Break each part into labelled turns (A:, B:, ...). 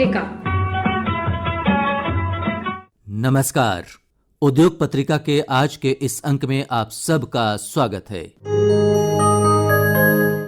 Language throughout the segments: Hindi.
A: पत्रिका।
B: नमस्कार। उद्योग पत्रिका के आज के इस अंक में आप सबका स्वागत है।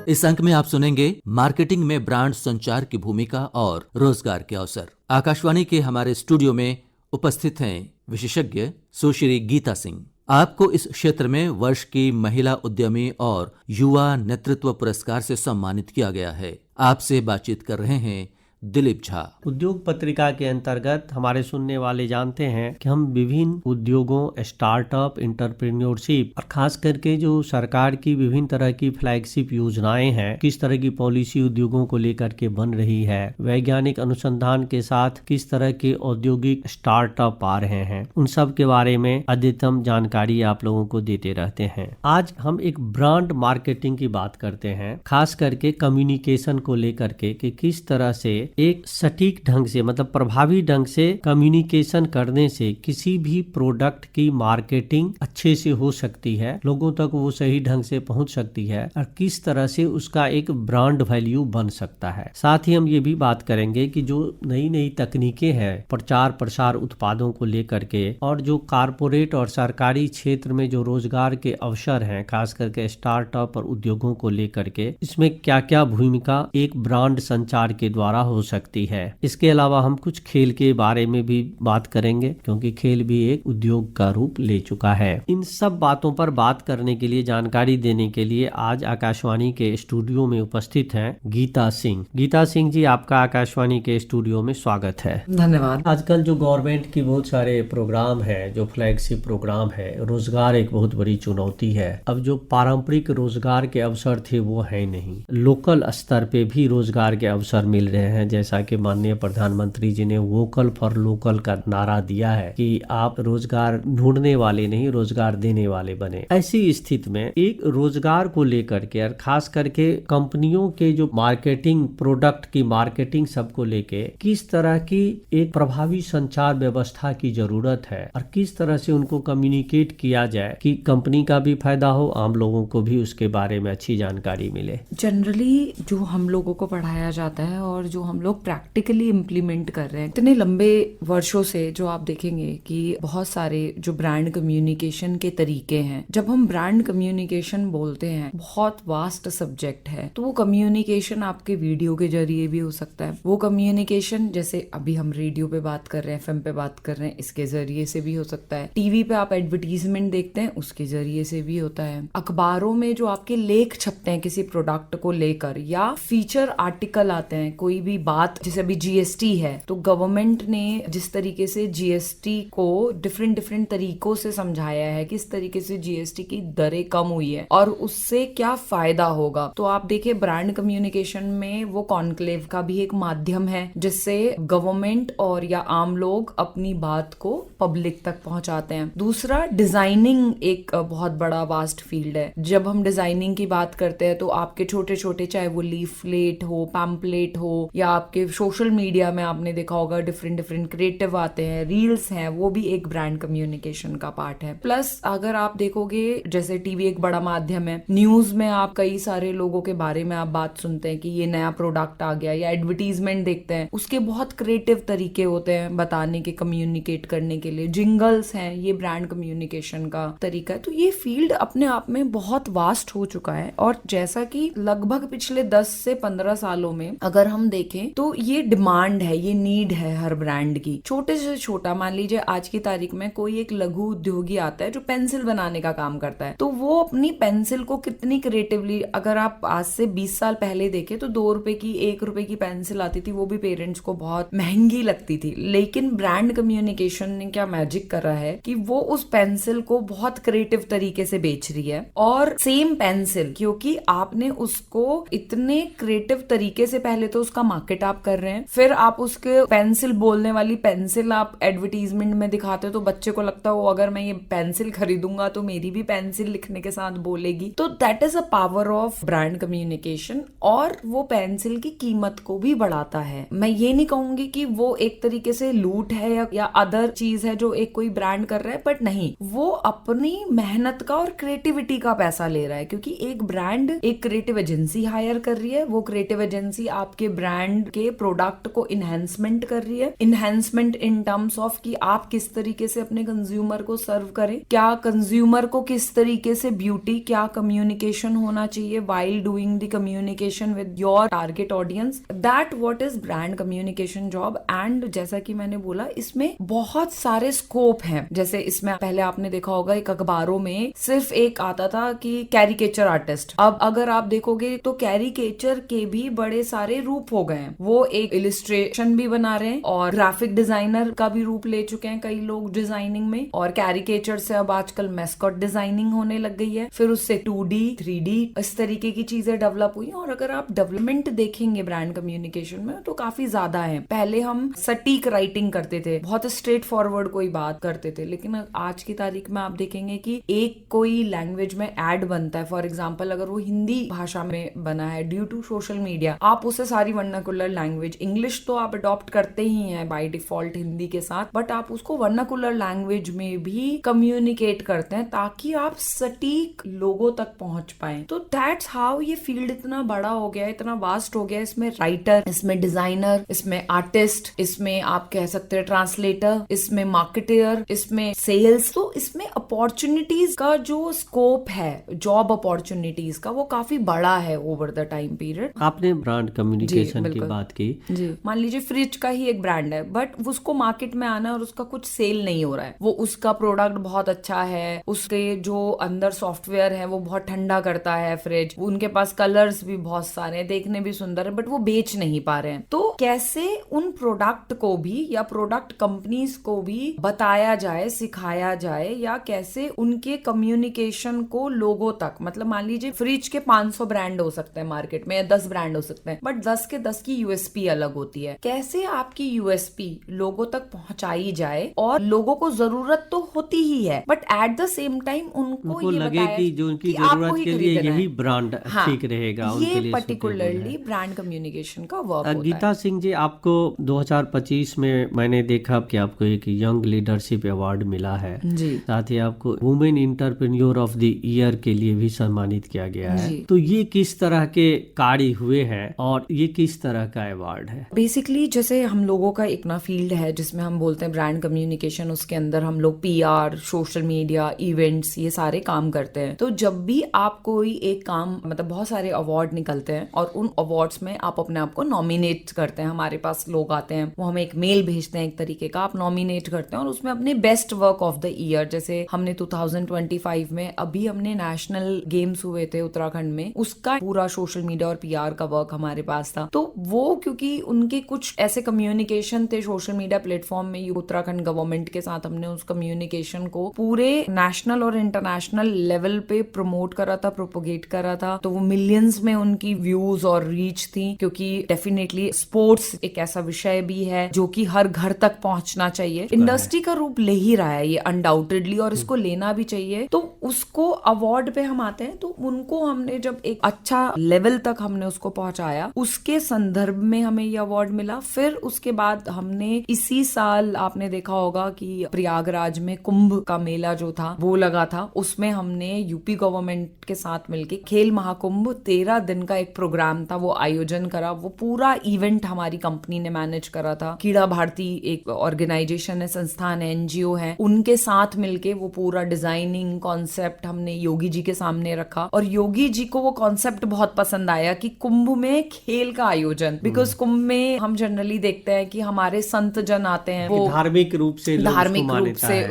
B: इस अंक में आप सुनेंगे मार्केटिंग में ब्रांड संचार की भूमिका और रोजगार के अवसर। आकाशवाणी के हमारे स्टूडियो में उपस्थित हैं विशेषज्ञ सुश्री गीता सिंह। आपको इस क्षेत्र में वर्ष की महिला उद्यमी और युवा नेतृत्व पुरस्कार से सम्मानित किया गया है। आपसे बातचीत कर रहे हैं दिलीप झा।
C: उद्योग पत्रिका के अंतर्गत हमारे सुनने वाले जानते हैं कि हम विभिन्न उद्योगों, स्टार्टअप, एंटरप्रेन्योरशिप और खास करके जो सरकार की विभिन्न तरह की फ्लैगशिप योजनाएं हैं, किस तरह की पॉलिसी उद्योगों को लेकर के बन रही है, वैज्ञानिक अनुसंधान के साथ किस तरह के औद्योगिक स्टार्टअप आ रहे हैं, उन सब के बारे में अद्यतन जानकारी आप लोगों को देते रहते हैं। आज हम एक ब्रांड मार्केटिंग की बात करते हैं, खास करके कम्युनिकेशन को लेकर के कि किस तरह से एक सटीक ढंग से, मतलब प्रभावी ढंग से कम्युनिकेशन करने से किसी भी प्रोडक्ट की मार्केटिंग अच्छे से हो सकती है, लोगों तक वो सही ढंग से पहुंच सकती है और किस तरह से उसका एक ब्रांड वैल्यू बन सकता है। साथ ही हम ये भी बात करेंगे कि जो नई नई तकनीकें हैं प्रचार प्रसार उत्पादों को लेकर के, और जो कारपोरेट और सरकारी क्षेत्र में जो रोजगार के अवसर हैं, खास करके स्टार्टअप और उद्योगों को लेकर के, इसमें क्या क्या भूमिका एक ब्रांड संचार के द्वारा हो सकती है। इसके अलावा हम कुछ खेल के बारे में भी बात करेंगे, क्योंकि खेल भी एक उद्योग का रूप ले चुका है। इन सब बातों पर बात करने के लिए, जानकारी देने के लिए आज आकाशवाणी के स्टूडियो में उपस्थित हैं गीता सिंह। गीता सिंह जी, आपका आकाशवाणी के स्टूडियो में स्वागत है।
D: धन्यवाद।
C: आजकल जो गवर्नमेंट की बहुत सारे प्रोग्राम है, जो फ्लैगशिप प्रोग्राम है, रोजगार एक बहुत बड़ी चुनौती है। अब जो पारंपरिक रोजगार के अवसर थे वो है नहीं, लोकल स्तर पे भी रोजगार के अवसर मिल रहे हैं। जैसा कि माननीय प्रधानमंत्री जी ने वोकल फॉर लोकल का नारा दिया है कि आप रोजगार ढूंढने वाले नहीं, रोजगार देने वाले बने। ऐसी स्थिति में एक रोजगार को लेकर के और खास करके कंपनियों के जो मार्केटिंग, प्रोडक्ट की मार्केटिंग सबको लेके किस तरह की एक प्रभावी संचार व्यवस्था की जरूरत है और किस तरह से उनको कम्युनिकेट किया जाए कि कंपनी का भी फायदा हो, आम लोगों को भी उसके बारे में अच्छी जानकारी मिले।
D: जनरली जो हम लोगों को पढ़ाया जाता है और जो हम लोग प्रैक्टिकली इम्प्लीमेंट कर रहे हैं इतने लंबे वर्षों से, जो आप देखेंगे कि बहुत सारे जो ब्रांड कम्युनिकेशन के तरीके हैं। जब हम ब्रांड कम्युनिकेशन बोलते हैं, बहुत वास्ट सब्जेक्ट है। तो वो कम्युनिकेशन आपके वीडियो के जरिए भी हो सकता है, वो कम्युनिकेशन जैसे अभी हम रेडियो पे बात कर रहे हैं, एफएम पे बात कर रहे हैं, इसके जरिए से भी हो सकता है। टीवी पे आप एडवर्टीजमेंट देखते हैं, उसके जरिए से भी होता है। अखबारों में जो आपके लेख छपते हैं किसी प्रोडक्ट को लेकर, या फीचर आर्टिकल आते हैं, कोई भी बात, जैसे अभी जीएसटी है, तो गवर्नमेंट ने जिस तरीके से जीएसटी को डिफरेंट तरीकों से समझाया है, किस तरीके से जीएसटी की दरें कम हुई है और उससे क्या फायदा होगा। तो आप देखिए, ब्रांड कम्युनिकेशन में वो कॉन्क्लेव का भी एक माध्यम है जिससे गवर्नमेंट और या आम लोग अपनी बात को पब्लिक तक पहुंचाते हैं। दूसरा, डिजाइनिंग एक बहुत बड़ा वास्ट फील्ड है। जब हम डिजाइनिंग की बात करते हैं तो आपके छोटे छोटे, चाहे वो लीफलेट हो, पैम्पलेट हो, या आपके सोशल मीडिया में आपने देखा होगा डिफरेंट क्रिएटिव आते हैं, रील्स हैं, वो भी एक ब्रांड कम्युनिकेशन का पार्ट है। प्लस अगर आप देखोगे, जैसे टीवी एक बड़ा माध्यम है, न्यूज में आप कई सारे लोगों के बारे में आप बात सुनते हैं कि ये नया प्रोडक्ट आ गया, या एडवर्टीजमेंट देखते हैं, उसके बहुत क्रिएटिव तरीके होते हैं बताने के, कम्युनिकेट करने के लिए। जिंगल्स हैं, ये ब्रांड कम्युनिकेशन का तरीका है। तो ये फील्ड अपने आप में बहुत वास्ट हो चुका है, और जैसा कि लगभग पिछले 10 से 15 सालों में अगर हम देखें तो ये डिमांड है, ये नीड है हर ब्रांड की। छोटे से छोटा, मान लीजिए आज की तारीख में कोई एक लघु उद्योगी आता है जो पेंसिल बनाने का काम करता है, तो वो अपनी पेंसिल को कितनी क्रिएटिवली, अगर आप आज से 20 साल पहले देखें तो 2 रुपए की, 1 रुपए की पेंसिल आती थी, वो भी पेरेंट्स को बहुत महंगी लगती थी। लेकिन ब्रांड कम्युनिकेशन ने क्या मैजिक करा है कि वो उस पेंसिल को बहुत क्रिएटिव तरीके से बेच रही है, और सेम पेंसिल, क्योंकि आपने उसको इतने क्रिएटिव तरीके से, पहले तो उसका मार्केट आप कर रहे हैं, फिर आप उसके पेंसिल बोलने वाली पेंसिल आप एडवर्टीजमेंट में दिखाते हो, तो बच्चे को लगता हो अगर मैं ये पेंसिल खरीदूंगा तो मेरी भी पेंसिल लिखने के साथ बोलेगी। तो that is a power of brand communication, और वो पेंसिल की कीमत को भी बढ़ाता है। मैं ये नहीं कहूंगी कि वो एक तरीके से लूट है या अदर चीज है जो एक कोई ब्रांड कर रहा है, बट नहीं, वो अपनी मेहनत का और क्रिएटिविटी का पैसा ले रहा है, क्योंकि एक ब्रांड एक क्रिएटिव एजेंसी हायर कर रही है, वो क्रिएटिव एजेंसी आपके ब्रांड ब्रांड के प्रोडक्ट को इनहेंसमेंट कर रही है। इनहेंसमेंट इन टर्म्स ऑफ कि आप किस तरीके से अपने कंज्यूमर को सर्व करें, क्या कंज्यूमर को किस तरीके से ब्यूटी, क्या कम्युनिकेशन होना चाहिए while doing the communication with your target audience, that what is brand communication job. And जैसा कि मैंने बोला, इसमें बहुत सारे स्कोप हैं। जैसे इसमें पहले आपने देखा होगा एक अखबारों में सिर्फ एक आता था कि कैरिकेचर आर्टिस्ट, अब अगर आप देखोगे तो कैरिकेचर के भी बड़े सारे रूप हो गए हैं। वो एक इलिस्ट्रेशन भी बना रहे हैं और ग्राफिक डिजाइनर का भी रूप ले चुके हैं कई लोग डिजाइनिंग में, और कैरिकेचर से अब आजकल मैस्कॉट डिजाइनिंग होने लग गई है, फिर उससे 2D 3D इस तरीके की चीजें डेवलप हुई। और अगर आप डेवलपमेंट देखेंगे ब्रांड कम्युनिकेशन में तो काफी ज्यादा है। पहले हम सटीक राइटिंग करते थे, बहुत स्ट्रेट फॉरवर्ड कोई बात करते थे, लेकिन आज की तारीख में आप देखेंगे कि एक कोई लैंग्वेज में एड बनता है, फॉर एग्जाम्पल अगर वो हिंदी भाषा में बना है, ड्यू टू सोशल मीडिया आप उसे सारी वर्नाकुलर लैंग्वेज, इंग्लिश तो आप अडॉप्ट करते ही हैं बाय डिफॉल्ट हिंदी के साथ, बट आप उसको वर्नाकुलर लैंग्वेज में भी कम्युनिकेट करते हैं ताकि आप सटीक लोगों तक पहुंच पाए। तो दैट्स हाउ ये फील्ड इतना बड़ा हो गया, इतना वास्ट हो गया। इसमें राइटर, इसमें डिजाइनर, इसमें आर्टिस्ट, इसमें आप कह सकते हैं ट्रांसलेटर, इसमें मार्केटर, इसमें सेल्स। तो इसमें अपॉर्चुनिटीज का जो स्कोप है, जॉब अपॉर्चुनिटीज का, वो काफी बड़ा है ओवर द टाइम पीरियड।
C: आपने ब्रांड कम्युनिकेशन की बात की
D: जी, मान लीजिए फ्रिज का ही एक ब्रांड है, बट उसको मार्केट में आना और उसका कुछ सेल नहीं हो रहा है। वो उसका प्रोडक्ट बहुत अच्छा है, उसके जो अंदर सॉफ्टवेयर है वो बहुत ठंडा करता है फ्रिज, उनके पास कलर्स भी बहुत सारे हैं, देखने भी सुंदर है, बट वो बेच नहीं पा रहे हैं। तो कैसे उन प्रोडक्ट को भी या प्रोडक्ट कंपनीज को भी बताया जाए, सिखाया जाए, या कैसे उनके कम्युनिकेशन को लोगों तक, मतलब मान लीजिए फ्रिज के 500 ब्रांड हो सकते हैं मार्केट में या 10 ब्रांड हो सकते हैं, बट 10 के 10 की यूएसपी अलग होती है। कैसे आपकी यूएसपी लोगों तक पहुंचाई जाए, और लोगों को जरूरत तो होती ही है, but at the same time उनको ये
C: लगे
D: बताया
C: कि जो उनकी
D: कि आपको
C: जरूरत
D: ही
C: के लिए
D: खरीदना
C: यही
D: है।
C: ब्रांड
D: हाँ,
C: ठीक रहेगा, उनके
D: ये
C: लिए
D: पर्टिकुलरली ब्रांड कम्युनिकेशन का वर्क होता
C: गीता
D: है।
C: सिंह जी, आपको 2025 में मैंने देखा कि आपको एक यंग लीडरशिप अवार्ड मिला है,
D: जी
C: साथ ही आपको women entrepreneur of the year के लिए भी सम्मानित किया गया है।
D: जी।
C: तो ये किस तरह के कार्य हुए हैं और ये किस तरह का अवार्ड है?
D: बेसिकली जैसे हम लोगों का एक ना फील्ड है जिसमें हम बोलते हैं ब्रांड कम्युनिकेशन, उसके अंदर हम लोग PR, सोशल मीडिया, इवेंट्स, ये सारे काम करते हैं। तो जब भी आप कोई एक काम, मतलब बहुत सारे अवार्ड निकलते हैं और उन अवार्ड्स में आप अपने आप को नॉमिनेट करते हैं। हमारे पास लोग आते हैं, वो हमें एक मेल भेजते हैं एक तरीके का, आप नॉमिनेट करते हैं और उसमें अपने best work of the year, जैसे हमने 2025 में अभी हमने नेशनल गेम्स हुए थे उत्तराखंड में, उसका पूरा सोशल मीडिया और PR का वर्क हमारे पास था। तो वो क्योंकि उनके कुछ ऐसे कम्युनिकेशन थे सोशल मीडिया प्लेटफॉर्म में, उत्तराखंड गवर्नमेंट के साथ हमने उस कम्युनिकेशन को पूरे नेशनल और इंटरनेशनल लेवल पे प्रमोट करा था, प्रोपोगेट करा था। तो वो मिलियंस में उनकी व्यूज और रीच थी, क्योंकि डेफिनेटली स्पोर्ट्स एक ऐसा विषय भी है जो कि हर घर तक पहुंचना चाहिए, इंडस्ट्री का रूप ले ही रहा है ये अनडाउटेडली, और इसको लेना भी चाहिए। तो उसको अवार्ड पे हम आते हैं, तो उनको हमने जब एक अच्छा लेवल तक हमने उसको पहुंचाया, उसके संदर्भ में हमें ये अवार्ड मिला। फिर उसके बाद हमने इसी साल, आपने देखा होगा कि प्रयागराज में कुंभ का मेला जो था वो लगा था, उसमें हमने यूपी गवर्नमेंट के साथ मिलके खेल महाकुंभ 13 दिन का एक प्रोग्राम था, वो आयोजन करा। वो पूरा इवेंट हमारी कंपनी ने मैनेज करा था। कीड़ा भारती एक ऑर्गेनाइजेशन है, संस्थान है, NGO है, उनके साथ मिलके वो पूरा डिजाइनिंग कॉन्सेप्ट हमने योगी जी के सामने रखा, और योगी जी को वो कॉन्सेप्ट बहुत पसंद आया कि कुंभ में खेल का आयोजन, बिकॉज कुंभ में हम जनरली देखते हैं कि हमारे संत जन आते हैं, वो
C: धार्मिक रूप से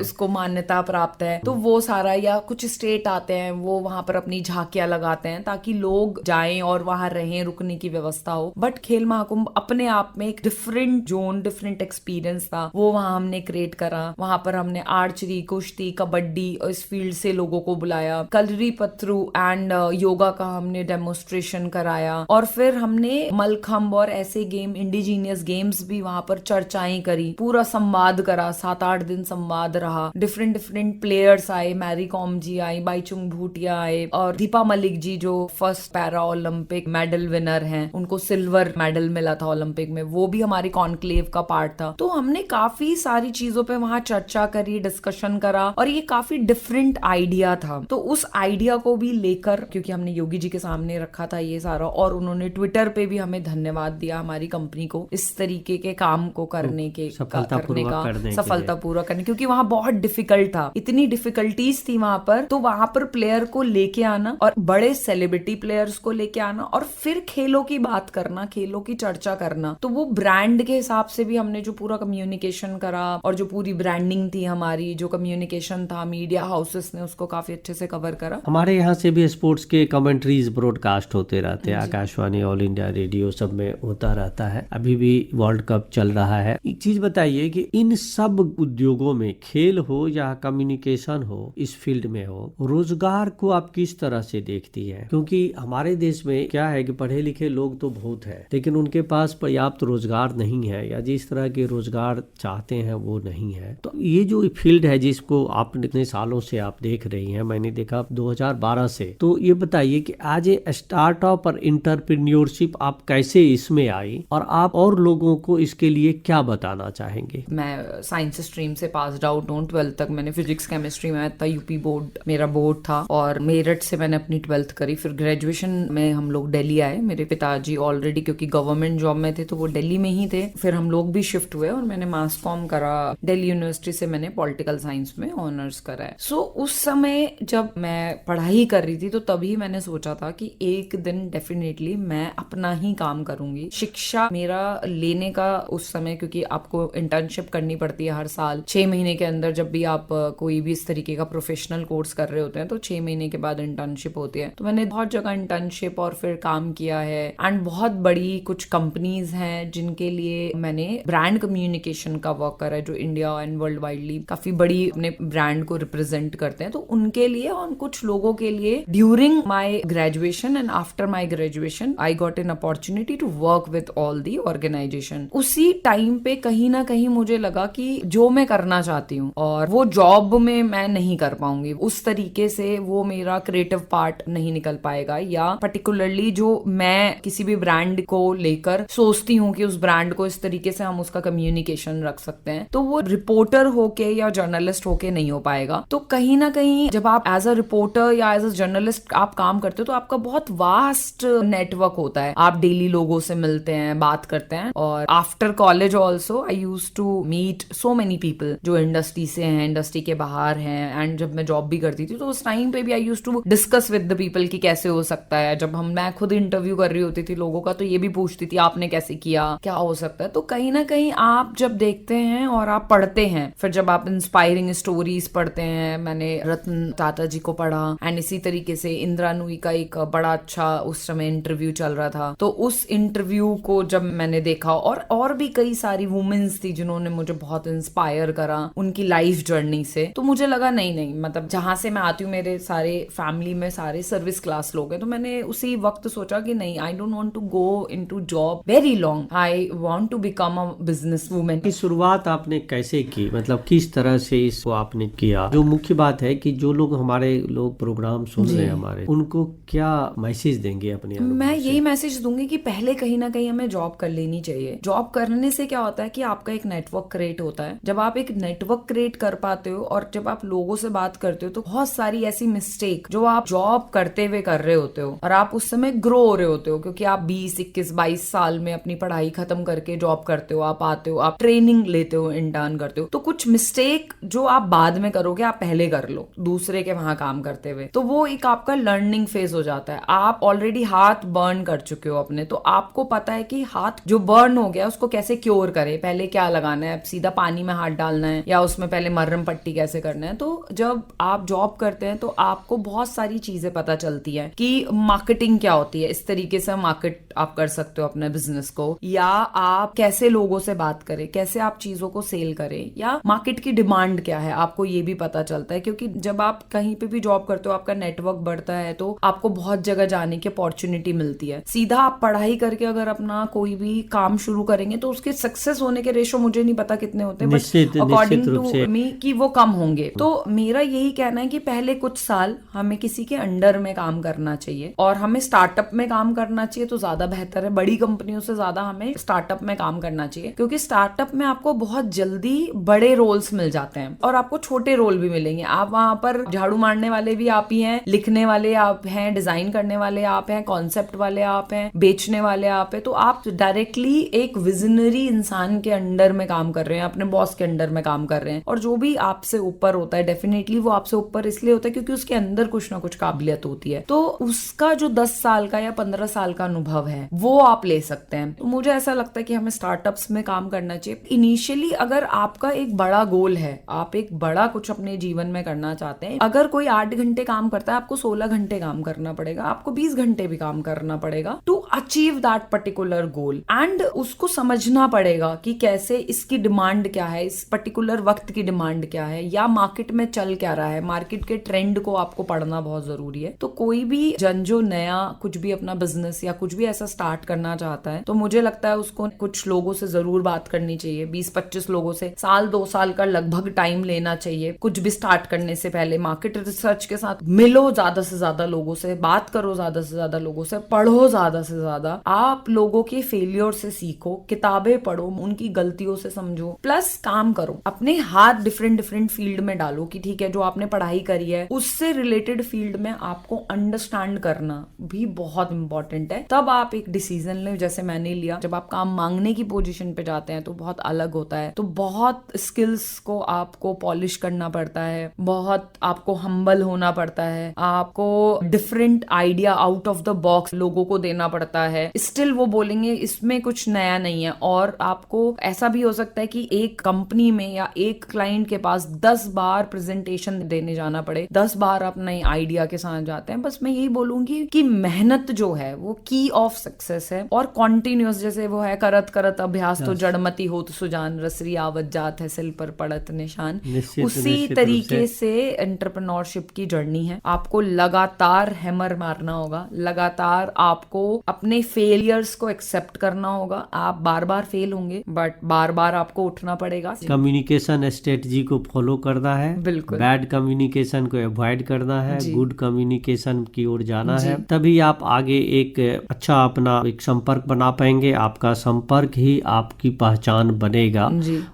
D: उसको मान्यता प्राप्त है। तो वो सारा, या कुछ स्टेट आते हैं वो वहां पर अपनी झांकियां लगाते हैं ताकि लोग जाएं और वहां रहें, रुकने की व्यवस्था हो। बट खेल महाकुंभ अपने आप में एक डिफरेंट जोन, डिफरेंट एक्सपीरियंस था, वो वहां हमने क्रिएट करा। वहां पर हमने आर्चरी, कुश्ती, कबड्डी इस फील्ड से लोगों को बुलाया, कलरी पत्थरू एंड योगा का हमने डेमोन्स्ट्रेशन कराया, और फिर हमने मलखम्ब और ऐसे गेम, इंडिजीनियस गेम्स भी वहां पर चर्चाएं करी, पूरा संवाद करा, 7-8 दिन संवाद रहा। डिफरेंट प्लेयर्स आए, मैरी कॉम जी आई, बाईचुंग भूटिया आए, और दीपा मलिक जी जो first para Olympic medal winner हैं, उनको सिल्वर मेडल मिला था ओलंपिक में, वो भी हमारी कॉन्क्लेव का पार्ट था। तो हमने काफी सारी चीजों पे वहां चर्चा करी, डिस्कशन करा, और ये ये काफी डिफरेंट आइडिया था। तो उस आइडिया को भी लेकर, क्योंकि हमने योगी जी के सामने रखा था ये सारा, और उन्होंने ट्विटर पे भी हमें धन्यवाद दिया हमारी कंपनी को इस तरीके के काम को करने सफलतापूर्वक करने, क्योंकि वहां बहुत डिफिकल्ट था, इतनी डिफिकल्टीज थी वहां पर। तो वहां पर प्लेयर को लेके आना और बड़े सेलिब्रिटी प्लेयर्स को लेके आना और फिर खेलों की बात करना, खेलों की चर्चा करना, तो वो ब्रांड के हिसाब से भी हमने जो पूरा कम्युनिकेशन करा और जो पूरी ब्रांडिंग थी हमारी, जो कम्युनिकेशन था, मीडिया हाउसेस ने उसको काफी अच्छे से कवर करा।
C: हमारे यहाँ से भी स्पोर्ट्स के कमेंट्रीज ब्रॉडकास्ट होते रहते हैं, आकाशवाणी, ऑल इंडिया रेडियो सब में होता रहता है। अभी भी वर्ल्ड कप चल रहा है। एक चीज बताइए कि इन सब उद्योगों में, खेल हो या कम्युनिकेशन हो, इस फील्ड में हो, रोजगार को आप किस तरह से देखती है? क्योंकि हमारे देश में क्या है कि पढ़े लिखे लोग तो बहुत है, लेकिन उनके पास पर्याप्त रोजगार नहीं है, या जिस तरह के रोजगार चाहते हैं वो नहीं है। तो ये जो फील्ड है जिसको आप इतने सालों से आप देख रही हैं, मैंने देखा 2012 से, तो ये बताइए कि आज ये स्टार्टअप और एंटरप्रेन्योरशिप आप कैसे इसमें आई और आप और लोगों को इसके लिए क्या बताना चाहेंगे?
D: मैं साइंस स्ट्रीम से पास आउट हूँ। 12th तक मैंने फिजिक्स केमिस्ट्री में था, यूपी बोर्ड मेरा बोर्ड था, और मेरठ से मैंने अपनी 12th करी। फिर ग्रेजुएशन में हम लोग दिल्ली आए। मेरे पिताजी ऑलरेडी क्योंकि गवर्नमेंट जॉब में थे तो वो दिल्ली में ही थे। फिर हम लोग भी शिफ्ट हुए और मैंने मास कॉम करा दिल्ली यूनिवर्सिटी से। मैंने पॉलिटिकल साइंस में ऑनर्स करा है। सो उस समय जब मैं पढ़ाई कर रही थी तो तभी मैंने सोचा था कि एक दिन डेफिनेटली मैं अपना ही काम करूंगी। शिक्षा मेरा लेने का उस समय, क्योंकि आपको इंटर्नशिप करनी पड़ती है हर साल 6 महीने के अंदर। जब भी आप कोई भी इस तरीके का प्रोफेशनल कोर्स कर रहे होते हैं तो 6 महीने के बाद इंटर्नशिप होती है। तो मैंने बहुत जगह इंटर्नशिप और फिर काम किया है। एंड बहुत बड़ी कुछ कंपनीज हैं जिनके लिए मैंने ब्रांड कम्युनिकेशन का वर्क करा है, जो इंडिया एंड वर्ल्ड वाइडली काफी बड़ी अपने ब्रांड को रिप्रेजेंट करते हैं। तो उनके लिए और कुछ लोगों के लिए during my graduation and after my graduation I got an opportunity to work with all the organisation. उसी टाइम पे कहीं ना कहीं मुझे लगा कि जो मैं करना चाहती हूँ और वो जॉब में मैं नहीं कर पाऊंगी, उस तरीके से वो मेरा क्रिएटिव पार्ट नहीं निकल पाएगा, या पर्टिकुलरली जो मैं किसी भी ब्रांड को लेकर सोचती हूँ कि उस ब्रांड को इस तरीके से हम उसका कम्युनिकेशन रख सकते हैं, तो वो रिपोर्टर होके या जर्नलिस्ट होके नहीं हो पाएगा। तो कहीं ना कहीं जब आप एज अ रिपोर्टर या एज अ जर्नलिस्ट आप काम करते हो तो आपका बहुत वास्ट नेटवर्क होता है। आप डेली लोगों से मिलते हैं, बात करते हैं। और after college also I used to meet so many people जो इंडस्ट्री से हैं, इंडस्ट्री के बाहर हैं। एंड जब मैं जॉब भी करती थी तो उस टाइम पे भी I used to discuss with the people कि कैसे हो सकता है। जब मैं खुद इंटरव्यू कर रही होती थी लोगों का तो ये भी पूछती थी आपने कैसे किया, क्या हो सकता है। तो कहीं ना कहीं आप जब देखते हैं और आप पढ़ते हैं, फिर जब आप इंस्पायरिंग स्टोरीज पढ़ते हैं, मैंने रतन टाटा जी को पढ़ा एंड इसी तरीके से इंदिरा नूई का एक बड़ा अच्छा उस समय इंटरव्यू चल रहा था, तो उस इंटरव्यू को जब मैंने देखा और भी कई सारी वुमेन्स थी जिन्होंने मुझे बहुत इंस्पायर करा उनकी लाइफ जर्नी से, तो मुझे लगा नहीं मतलब जहां से मैं आती हूँ मेरे सारे फैमिली में सारे सर्विस क्लास लोग हैं, तो मैंने उसी वक्त सोचा कि नहीं, I don't want to go into job very long, I want to become a business women.
C: की शुरुआत आपने कैसे की, मतलब किस तरह से इसको आपने किया? जो मुख्य बात है कि जो लोग हमारे लोग प्रोग्राम सुन रहे हैं हमारे, उनको क्या मैसेज देंगे अपने?
D: मैं यही मैसेज दूंगी कि पहले कहीं ना कहीं हमें जॉब कर लेनी चाहिए। जॉब करने से क्या होता है कि आपका एक नेटवर्क क्रिएट होता है। जब आप एक नेटवर्क क्रिएट कर पाते हो और जब आप लोगों से बात करते हो तो बहुत सारी ऐसी मिस्टेक जो आप जॉब करते हुए कर रहे होते हो और आप उस समय ग्रो हो रहे होते हो, क्योंकि आप 20, 21, 22 साल में अपनी पढ़ाई खत्म करके जॉब करते हो, आप आते हो, आप ट्रेनिंग लेते हो, इंटर्न करते हो, तो कुछ मिस्टेक जो आप बाद में करोगे आप पहले कर लो दूसरे के वहां काम करते हुए, तो वो एक आपका लर्निंग फेज हो जाता है। आप ऑलरेडी हाथ बर्न कर चुके हो अपने, तो आपको पता है कि हाथ जो बर्न हो गया उसको कैसे क्योर करे, पहले क्या लगाना है, सीधा पानी में हाथ डालना है या उसमें पहले मरहम पट्टी कैसे करना है। तो जब आप जॉब करते हैं तो आपको बहुत सारी चीजें पता चलती है कि मार्केटिंग क्या होती है, इस तरीके से मार्केट आप कर सकते हो अपने बिजनेस को, या आप कैसे लोगों से बात करें, कैसे आप चीजों को सेल करें, या मार्केट की डिमांड क्या है, आपको ये भी पता चलता है। क्योंकि जब आप कहीं पे भी जॉब करते हो आपका नेटवर्क बढ़ता है तो आपको बहुत जगह जाने की अपॉर्चुनिटी मिलती है। सीधा आप पढ़ाई करके अगर अपना कोई भी काम शुरू करेंगे तो उसके सक्सेस होने के रेशो मुझे नहीं पता कितने होते हैं, बट अकॉर्डिंग टू मी कि वो कम होंगे। तो मेरा यही कहना है कि पहले कुछ साल हमें किसी के अंडर में काम करना चाहिए और हमें स्टार्टअप में काम करना चाहिए तो ज्यादा बेहतर है। बड़ी कंपनियों से ज्यादा हमें स्टार्टअप में काम करना चाहिए, क्योंकि स्टार्टअप में आपको बहुत जल्दी बड़े रोल्स मिल जाते हैं और आपको छोटे छोटे रोल भी मिलेंगे। आप वहां पर झाड़ू मारने वाले भी आप ही हैं, लिखने वाले आप हैं, डिजाइन करने वाले आप हैं, कॉन्सेप्ट वाले आप हैं, बेचने वाले आप हैं। तो आप डायरेक्टली एक विजनरी इंसान के अंडर में काम कर रहे हैं, अपने बॉस के अंडर में काम कर रहे हैं। और जो भी आपसे ऊपर होता है, डेफिनेटली वो आपसे ऊपर इसलिए होता है क्योंकि उसके अंदर कुछ ना कुछ काबिलियत होती है। तो उसका जो 10 साल का या 15 साल का अनुभव है वो आप ले सकते हैं। तो मुझे ऐसा लगता है कि हमें स्टार्टअप्स में काम करना चाहिए। इनिशियली अगर आपका एक बड़ा गोल है, आप एक बड़ा कुछ अपने जीवन में करना चाहते हैं, अगर कोई 8 घंटे काम करता है, आपको 16 घंटे काम करना पड़ेगा, आपको 20 घंटे भी काम करना पड़ेगा to achieve that particular goal. And उसको समझना पड़ेगा कि कैसे इसकी डिमांड क्या है, इस पर्टिकुलर वक्त की डिमांड क्या है, या मार्केट में चल क्या रहा है, मार्केट के ट्रेंड को आपको पढ़ना बहुत जरूरी है। तो कोई भी जन जो नया कुछ भी अपना बिजनेस या कुछ भी ऐसा स्टार्ट करना चाहता है, तो मुझे लगता है उसको कुछ लोगों से जरूर बात करनी चाहिए, 20-25 लोगों से, साल 2 साल का लगभग टाइम लेना चाहिए। कुछ भी स्टार्ट करने से पहले मार्केट रिसर्च के साथ मिलो, ज्यादा से ज्यादा लोगों से बात करो, ज्यादा से ज्यादा लोगों से पढ़ो, ज्यादा से ज्यादा आप लोगों के फेलियर से सीखो, किताबें पढ़ो, उनकी गलतियों से समझो, प्लस काम करो, अपने हाथ डिफरेंट फील्ड में डालो कि ठीक है जो आपने पढ़ाई करी है उससे रिलेटेड फील्ड में आपको अंडरस्टैंड करना भी बहुत इंपॉर्टेंट है। तब आप एक डिसीजन ले, जैसे मैंने लिया। जब आप काम मांगने की पोजीशन पे जाते हैं तो बहुत अलग होता है, तो बहुत स्किल्स को आपको पॉलिश करना पड़ता है, बहुत आपको हम्बल होना पड़ता है, आपको different idea out of the box लोगों को देना पड़ता है। स्टिल वो बोलेंगे इसमें कुछ नया नहीं है, और आपको ऐसा भी हो सकता है कि एक कंपनी में या एक क्लाइंट के पास 10 बार प्रेजेंटेशन देने जाना पड़े, 10 बार आप नए आइडिया के साथ जाते हैं। बस मैं यही बोलूंगी कि मेहनत जो है वो की ऑफ सक्सेस है, और कॉन्टिन्यूअस, जैसे वो है करत करत अभ्यास तो जड़मती हो तो सुजान, रसरी आवत जात है सिल पर पड़त निशान। उसी तरीके से एंटरप्रेन्योरशिप की जर्नी है। आपको लगातार हैमर मारना होगा, लगातार आपको अपने फेलियर्स को एक्सेप्ट करना होगा। आप बार बार फेल होंगे बट बार बार आपको उठना पड़ेगा।
C: कम्युनिकेशन स्ट्रेटजी को फॉलो करना है,
D: बिल्कुल
C: बैड कम्युनिकेशन को अवॉइड करना है, गुड कम्युनिकेशन की ओर जाना है, तभी आप आगे एक अच्छा अपना एक संपर्क बना पाएंगे। आपका संपर्क ही आपकी पहचान बनेगा,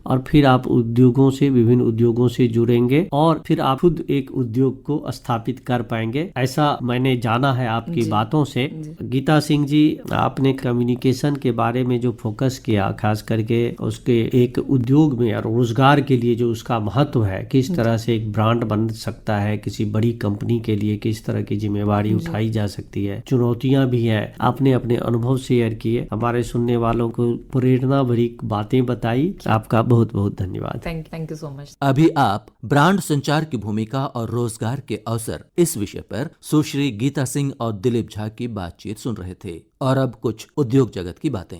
C: और फिर आप उद्योगों से, विभिन्न उद्योगों से जुड़ेंगे, और फिर आप खुद एक उद्योग को स्थापित कर पाएंगे। ऐसा मैंने जाना है आपकी बातों से। गीता सिंह जी, आपने कम्युनिकेशन के बारे में जो फोकस किया, खास करके उसके एक उद्योग में रोजगार के लिए जो उसका महत्व है, किस तरह से एक ब्रांड बन सकता है, किसी बड़ी कंपनी के लिए किस तरह की जिम्मेवारी उठाई जा सकती है, चुनौतियां भी हैं, आपने अपने अनुभव शेयर किए, हमारे सुनने वालों को प्रेरणा भरी बातें बताई। आपका बहुत बहुत धन्यवाद।
D: Thank you so much.
B: अभी आप ब्रांड संचार की भूमिका और रोजगार के अवसर इस विषय पर सुश्री गीता सिंह और दिलीप झा की बातचीत सुन रहे थे। और अब कुछ उद्योग जगत की बातें।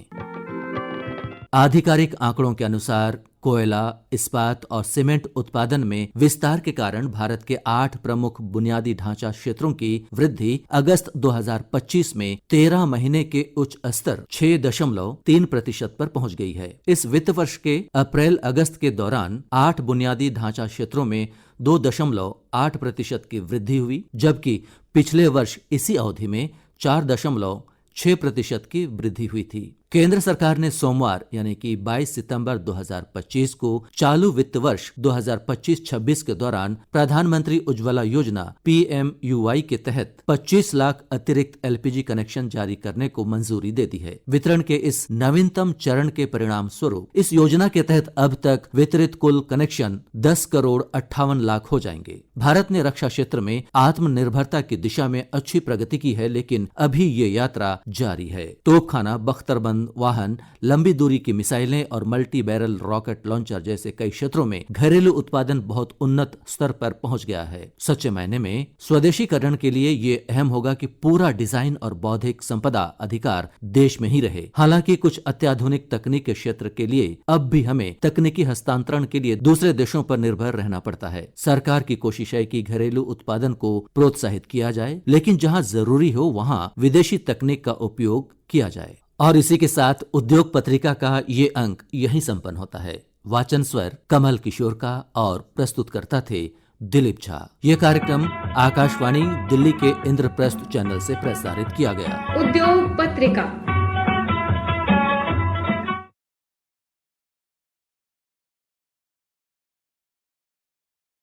B: आधिकारिक आंकड़ों के अनुसार कोयला, इस्पात और सीमेंट उत्पादन में विस्तार के कारण भारत के 8 प्रमुख बुनियादी ढांचा क्षेत्रों की वृद्धि अगस्त 2025 में 13 महीने के उच्च स्तर 6.3% पर पहुंच गई है। इस वित्त वर्ष के अप्रैल अगस्त के दौरान 8 बुनियादी ढांचा क्षेत्रों में 2.8% की वृद्धि हुई, जबकि पिछले वर्ष इसी अवधि में 4.6% की वृद्धि हुई थी। केंद्र सरकार ने सोमवार यानी कि 22 सितंबर 2025 को चालू वित्त वर्ष 2025-26 के दौरान प्रधानमंत्री उज्ज्वला योजना PMUY के तहत 25 लाख अतिरिक्त LPG कनेक्शन जारी करने को मंजूरी दे दी है। वितरण के इस नवीनतम चरण के परिणाम स्वरूप इस योजना के तहत अब तक वितरित कुल कनेक्शन 10 करोड़ 58 लाख हो जाएंगे। भारत ने रक्षा क्षेत्र में आत्मनिर्भरता की दिशा में अच्छी प्रगति की है, लेकिन अभी ये यात्रा जारी है। तोपखाना, बख्तरबंद वाहन, लंबी दूरी की मिसाइलें और मल्टी बैरल रॉकेट लॉन्चर जैसे कई क्षेत्रों में घरेलू उत्पादन बहुत उन्नत स्तर पर पहुंच गया है। सच्चे मायने में स्वदेशीकरण के लिए ये अहम होगा कि पूरा डिजाइन और बौद्धिक संपदा अधिकार देश में ही रहे। हालांकि कुछ अत्याधुनिक तकनीक के क्षेत्र के लिए अब भी हमें तकनीकी हस्तांतरण के लिए दूसरे देशों पर निर्भर रहना पड़ता है। सरकार की कोशिश है कि घरेलू उत्पादन को प्रोत्साहित किया जाए, लेकिन जहां जरूरी हो वहां विदेशी तकनीक का उपयोग किया जाए। और इसी के साथ उद्योग पत्रिका का ये अंक यहीं संपन्न होता है। वाचन स्वर कमल किशोर का और प्रस्तुतकर्ता थे दिलीप झा। ये कार्यक्रम आकाशवाणी दिल्ली के इंद्रप्रस्थ चैनल से प्रसारित किया गया।
A: उद्योग पत्रिका।